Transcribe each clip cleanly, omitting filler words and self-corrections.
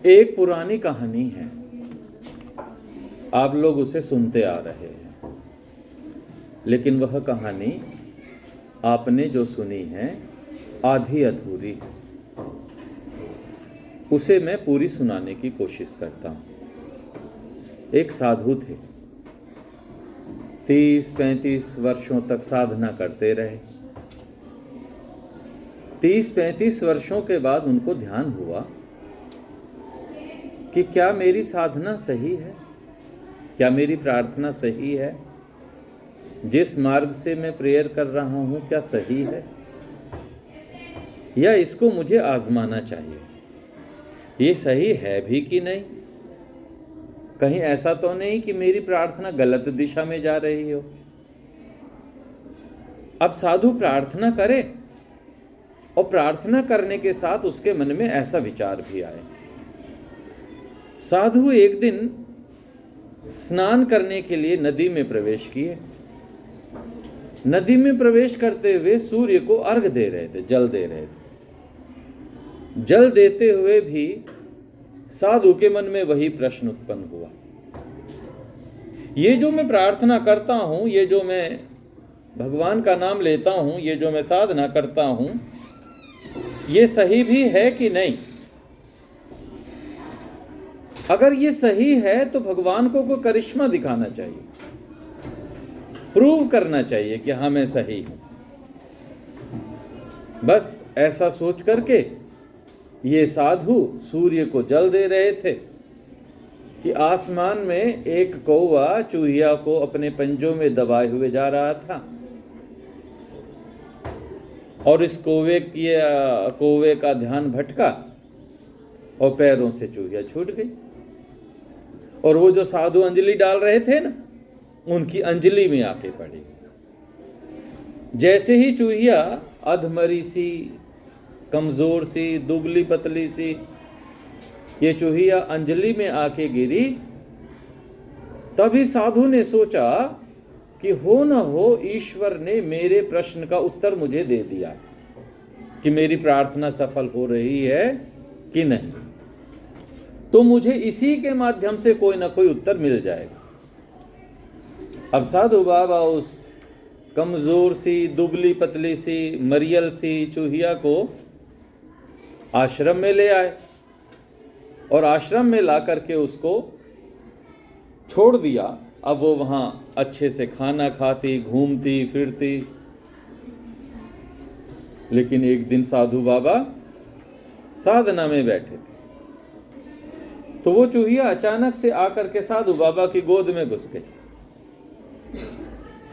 एक पुरानी कहानी है, आप लोग उसे सुनते आ रहे हैं, लेकिन वह कहानी आपने जो सुनी है आधी अधूरी है। उसे मैं पूरी सुनाने की कोशिश करता हूं। एक साधु थे, 30-35 वर्षों तक साधना करते रहे। 30-35 वर्षों के बाद उनको ध्यान हुआ कि क्या मेरी साधना सही है, क्या मेरी प्रार्थना सही है, जिस मार्ग से मैं प्रेयर कर रहा हूं क्या सही है, या इसको मुझे आजमाना चाहिए, ये सही है भी कि नहीं, कहीं ऐसा तो नहीं कि मेरी प्रार्थना गलत दिशा में जा रही हो। अब साधु प्रार्थना करे और प्रार्थना करने के साथ उसके मन में ऐसा विचार भी आए। साधु एक दिन स्नान करने के लिए नदी में प्रवेश किए। नदी में प्रवेश करते हुए सूर्य को अर्घ दे रहे थे, जल दे रहे थे। जल देते हुए भी साधु के मन में वही प्रश्न उत्पन्न हुआ, ये जो मैं प्रार्थना करता हूं, ये जो मैं भगवान का नाम लेता हूं, ये जो मैं साधना करता हूं, ये सही भी है कि नहीं। अगर ये सही है तो भगवान को कोई करिश्मा दिखाना चाहिए, प्रूव करना चाहिए कि हाँ मैं सही हूं। बस ऐसा सोच करके ये साधु सूर्य को जल दे रहे थे कि आसमान में एक कौवा चूहिया को अपने पंजों में दबाए हुए जा रहा था, और इस कौवे का ध्यान भटका और पैरों से चूहिया छूट गई, और वो जो साधु अंजलि डाल रहे थे ना, उनकी अंजलि में आके पड़ी। जैसे ही चूहिया अधमरी सी, कमजोर सी, दुबली पतली सी, ये चूहिया अंजलि में आके गिरी, तभी साधु ने सोचा कि हो न हो ईश्वर ने मेरे प्रश्न का उत्तर मुझे दे दिया कि मेरी प्रार्थना सफल हो रही है कि नहीं, तो मुझे इसी के माध्यम से कोई ना कोई उत्तर मिल जाएगा। अब साधु बाबा उस कमजोर सी, दुबली पतली सी, मरियल सी चूहिया को आश्रम में ले आए और आश्रम में ला करके उसको छोड़ दिया। अब वो वहां अच्छे से खाना खाती, घूमती फिरती। लेकिन एक दिन साधु बाबा साधना में बैठे थे, तो वो चूहिया अचानक से आकर के साधु बाबा की गोद में घुस गई।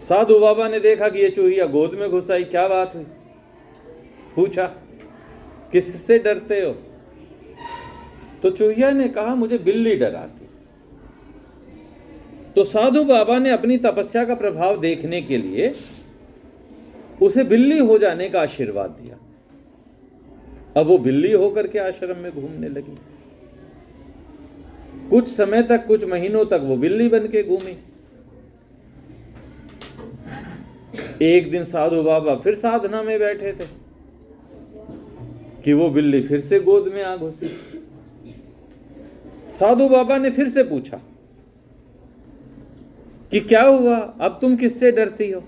साधु बाबा ने देखा कि ये चूहिया गोद में घुस आई, क्या बात हुई? पूछा, किससे डरते हो? तो चूहिया ने कहा, मुझे बिल्ली डराती। तो साधु बाबा ने अपनी तपस्या का प्रभाव देखने के लिए उसे बिल्ली हो जाने का आशीर्वाद दिया। अब वो बिल्ली होकर के आश्रम में घूमने लगी। कुछ समय तक, कुछ महीनों तक वो बिल्ली बन के घूमी। एक दिन साधु बाबा फिर साधना में बैठे थे कि वो बिल्ली फिर से गोद में आ घुसी। साधु बाबा ने फिर से पूछा कि क्या हुआ, अब तुम किससे डरती हो?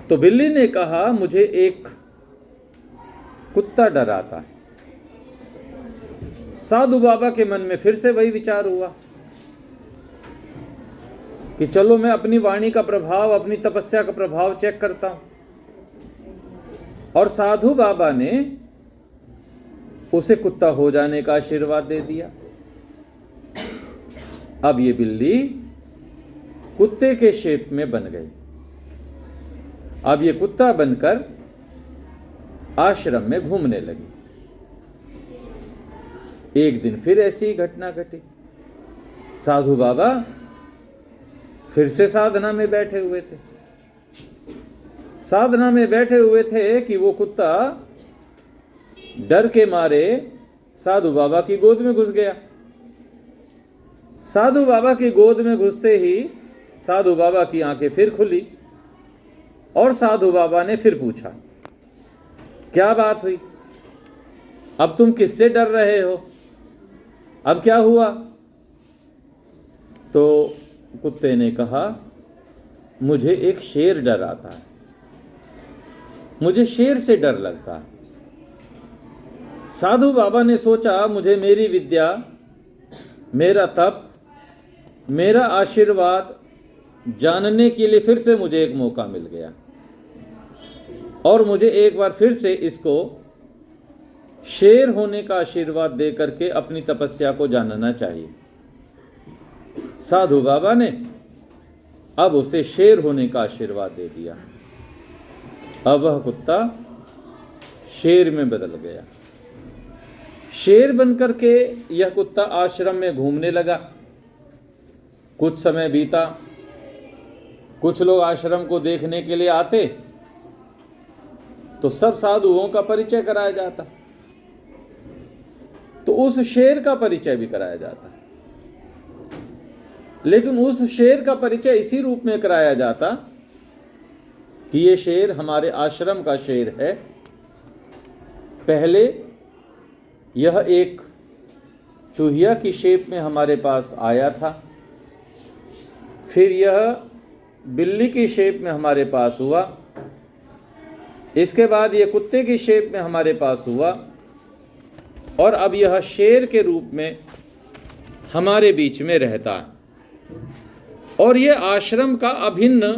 तो बिल्ली ने कहा, मुझे एक कुत्ता डराता है। साधु बाबा के मन में फिर से वही विचार हुआ कि चलो मैं अपनी वाणी का प्रभाव, अपनी तपस्या का प्रभाव चेक करता हूं। और साधु बाबा ने उसे कुत्ता हो जाने का आशीर्वाद दे दिया। अब ये बिल्ली कुत्ते के शेप में बन गई। अब ये कुत्ता बनकर आश्रम में घूमने लगी। एक दिन फिर ऐसी ही घटना घटी। साधु बाबा फिर से साधना में बैठे हुए थे। साधना में बैठे हुए थे कि वो कुत्ता डर के मारे साधु बाबा की गोद में घुस गया। साधु बाबा की गोद में घुसते ही साधु बाबा की आंखें फिर खुली और साधु बाबा ने फिर पूछा, क्या बात हुई? अब तुम किससे डर रहे हो? अब क्या हुआ? तो कुत्ते ने कहा, मुझे एक शेर डर आता है, मुझे शेर से डर लगता है। साधु बाबा ने सोचा, मुझे मेरी विद्या, मेरा तप, मेरा आशीर्वाद जानने के लिए फिर से मुझे एक मौका मिल गया और मुझे एक बार फिर से इसको शेर होने का आशीर्वाद दे करके अपनी तपस्या को जानना चाहिए। साधु बाबा ने अब उसे शेर होने का आशीर्वाद दे दिया। अब वह कुत्ता शेर में बदल गया। शेर बनकर के यह कुत्ता आश्रम में घूमने लगा। कुछ समय बीता, कुछ लोग आश्रम को देखने के लिए आते तो सब साधुओं का परिचय कराया जाता, तो उस शेर का परिचय भी कराया जाता। लेकिन उस शेर का परिचय इसी रूप में कराया जाता कि ये शेर हमारे आश्रम का शेर है। पहले यह एक चूहिया की शेप में हमारे पास आया था, फिर यह बिल्ली की शेप में हमारे पास हुआ, इसके बाद यह कुत्ते की शेप में हमारे पास हुआ और अब यह शेर के रूप में हमारे बीच में रहता है और यह आश्रम का अभिन्न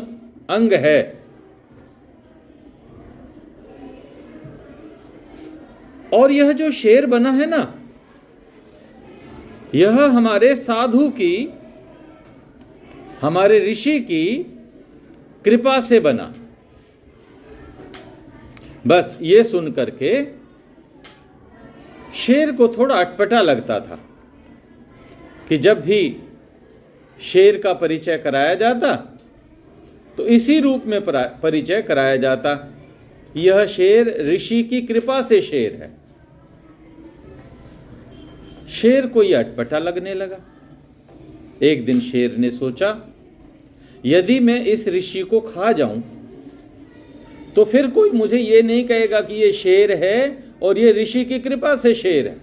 अंग है। और यह जो शेर बना है ना, यह हमारे साधु की, हमारे ऋषि की कृपा से बना। बस ये सुन करके शेर को थोड़ा अटपटा लगता था कि जब भी शेर का परिचय कराया जाता तो इसी रूप में परिचय कराया जाता, यह शेर ऋषि की कृपा से शेर है। शेर को यह अटपटा लगने लगा। एक दिन शेर ने सोचा, यदि मैं इस ऋषि को खा जाऊं तो फिर कोई मुझे ये नहीं कहेगा कि ये शेर है और ये ऋषि की कृपा से शेर है।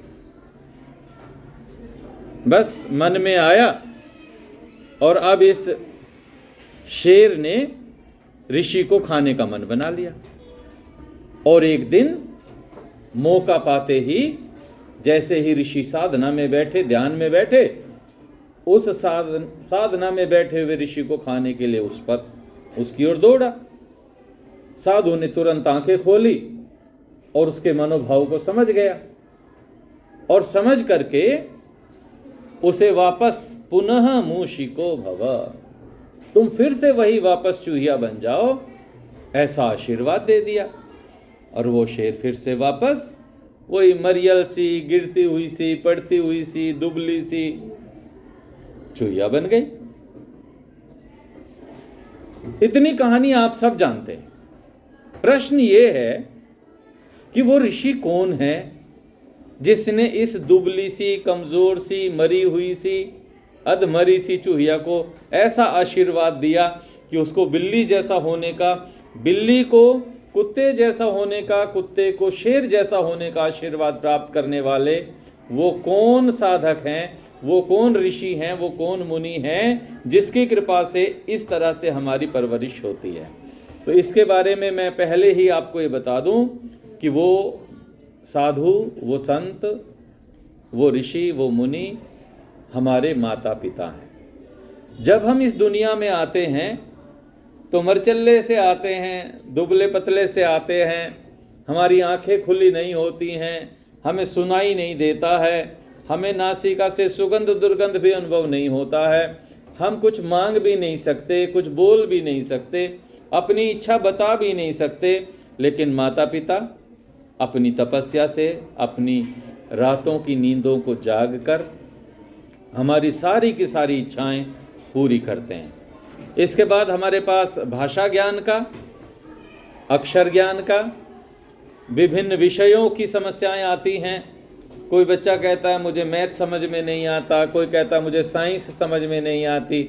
बस मन में आया और अब इस शेर ने ऋषि को खाने का मन बना लिया। और एक दिन मौका पाते ही, जैसे ही ऋषि साधना में बैठे, ध्यान में बैठे, उस साधना में बैठे हुए ऋषि को खाने के लिए उसकी ओर दौड़ा। साधु ने तुरंत आंखें खोली और उसके मनोभाव को समझ गया और समझ करके उसे वापस पुनः मूषिको भव, तुम फिर से वही वापस चूहिया बन जाओ, ऐसा आशीर्वाद दे दिया। और वो शेर फिर से वापस वही मरियल सी, गिरती हुई सी, पड़ती हुई सी, दुबली सी चूहिया बन गई। इतनी कहानी आप सब जानते हैं। प्रश्न ये है कि वो ऋषि कौन है जिसने इस दुबली सी, कमजोर सी, मरी हुई सी, अधमरी सी चूहिया को ऐसा आशीर्वाद दिया कि उसको बिल्ली जैसा होने का, बिल्ली को कुत्ते जैसा होने का, कुत्ते को शेर जैसा होने का आशीर्वाद प्राप्त करने वाले वो कौन साधक हैं, वो कौन ऋषि हैं, वो कौन मुनि हैं जिसकी कृपा से इस तरह से हमारी परवरिश होती है। तो इसके बारे में मैं पहले ही आपको ये बता दूं कि वो साधु, वो संत, वो ऋषि, वो मुनि हमारे माता पिता हैं। जब हम इस दुनिया में आते हैं तो मरचल्ले से आते हैं, दुबले पतले से आते हैं, हमारी आंखें खुली नहीं होती हैं, हमें सुनाई नहीं देता है, हमें नासिका से सुगंध दुर्गंध भी अनुभव नहीं होता है, हम कुछ मांग भी नहीं सकते, कुछ बोल भी नहीं सकते, अपनी इच्छा बता भी नहीं सकते। लेकिन माता पिता अपनी तपस्या से, अपनी रातों की नींदों को जाग कर हमारी सारी की सारी इच्छाएं पूरी करते हैं। इसके बाद हमारे पास भाषा ज्ञान का, अक्षर ज्ञान का, विभिन्न विषयों की समस्याएं आती हैं। कोई बच्चा कहता है मुझे मैथ समझ में नहीं आता, कोई कहता है मुझे साइंस समझ में नहीं आती,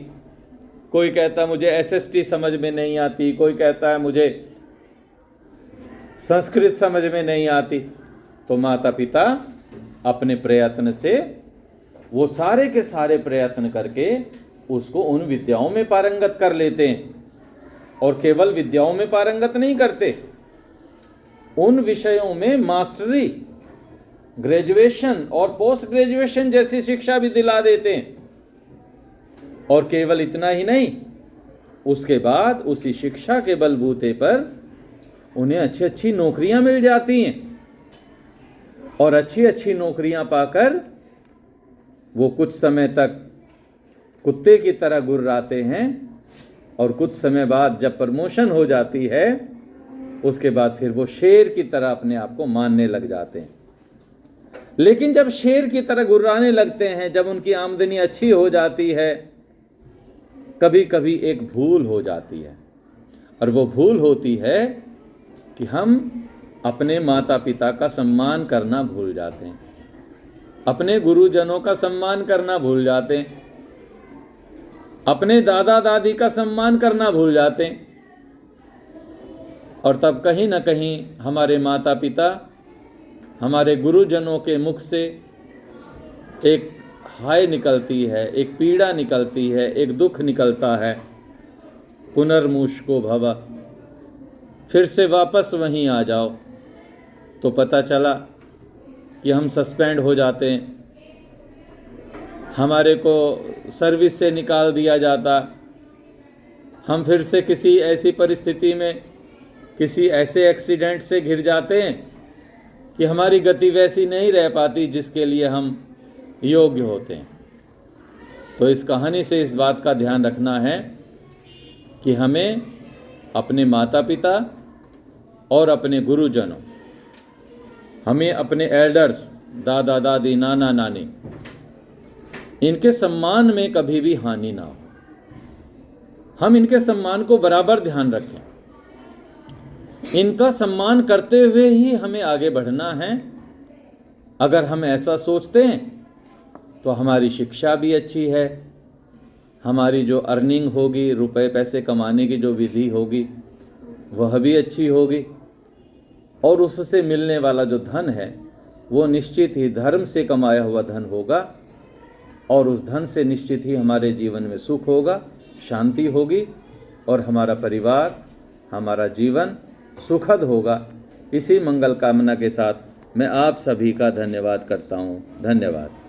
कोई कहता है मुझे एसएसटी समझ में नहीं आती, कोई कहता है मुझे संस्कृत समझ में नहीं आती। तो माता पिता अपने प्रयत्न से वो सारे के सारे प्रयत्न करके उसको उन विद्याओं में पारंगत कर लेते हैं। और केवल विद्याओं में पारंगत नहीं करते, उन विषयों में मास्टरी, ग्रेजुएशन और पोस्ट ग्रेजुएशन जैसी शिक्षा भी दिला देते हैं। और केवल इतना ही नहीं, उसके बाद उसी शिक्षा के बलबूते पर उन्हें अच्छी अच्छी नौकरियां मिल जाती हैं। और अच्छी अच्छी नौकरियां पाकर वो कुछ समय तक कुत्ते की तरह गुर्राते हैं, और कुछ समय बाद जब प्रमोशन हो जाती है उसके बाद फिर वो शेर की तरह अपने आप को मानने लग जाते हैं। लेकिन जब शेर की तरह गुर्राने लगते हैं, जब उनकी आमदनी अच्छी हो जाती है, कभी कभी एक भूल हो जाती है। और वो भूल होती है कि हम अपने माता पिता का सम्मान करना भूल जाते हैं, अपने गुरुजनों का सम्मान करना भूल जाते हैं, अपने दादा दादी का सम्मान करना भूल जाते हैं। और तब कहीं ना कहीं हमारे माता पिता, हमारे गुरुजनों के मुख से एक हाय निकलती है, एक पीड़ा निकलती है, एक दुख निकलता है, पुनर्मुष्को भव, फिर से वापस वहीं आ जाओ। तो पता चला कि हम सस्पेंड हो जाते हैं, हमारे को सर्विस से निकाल दिया जाता, हम फिर से किसी ऐसी परिस्थिति में, किसी ऐसे एक्सीडेंट से घिर जाते हैं कि हमारी गति वैसी नहीं रह पाती जिसके लिए हम योग्य होते हैं। तो इस कहानी से इस बात का ध्यान रखना है कि हमें अपने माता पिता और अपने गुरुजनों, हमें अपने एल्डर्स, दादा दादी, नाना नानी, इनके सम्मान में कभी भी हानि ना हो। हम इनके सम्मान को बराबर ध्यान रखें, इनका सम्मान करते हुए ही हमें आगे बढ़ना है। अगर हम ऐसा सोचते हैं तो हमारी शिक्षा भी अच्छी है, हमारी जो अर्निंग होगी, रुपए पैसे कमाने की जो विधि होगी वह भी अच्छी होगी, और उससे मिलने वाला जो धन है वो निश्चित ही धर्म से कमाया हुआ धन होगा, और उस धन से निश्चित ही हमारे जीवन में सुख होगा, शांति होगी, और हमारा परिवार, हमारा जीवन सुखद होगा। इसी मंगल कामना के साथ मैं आप सभी का धन्यवाद करता हूँ। धन्यवाद।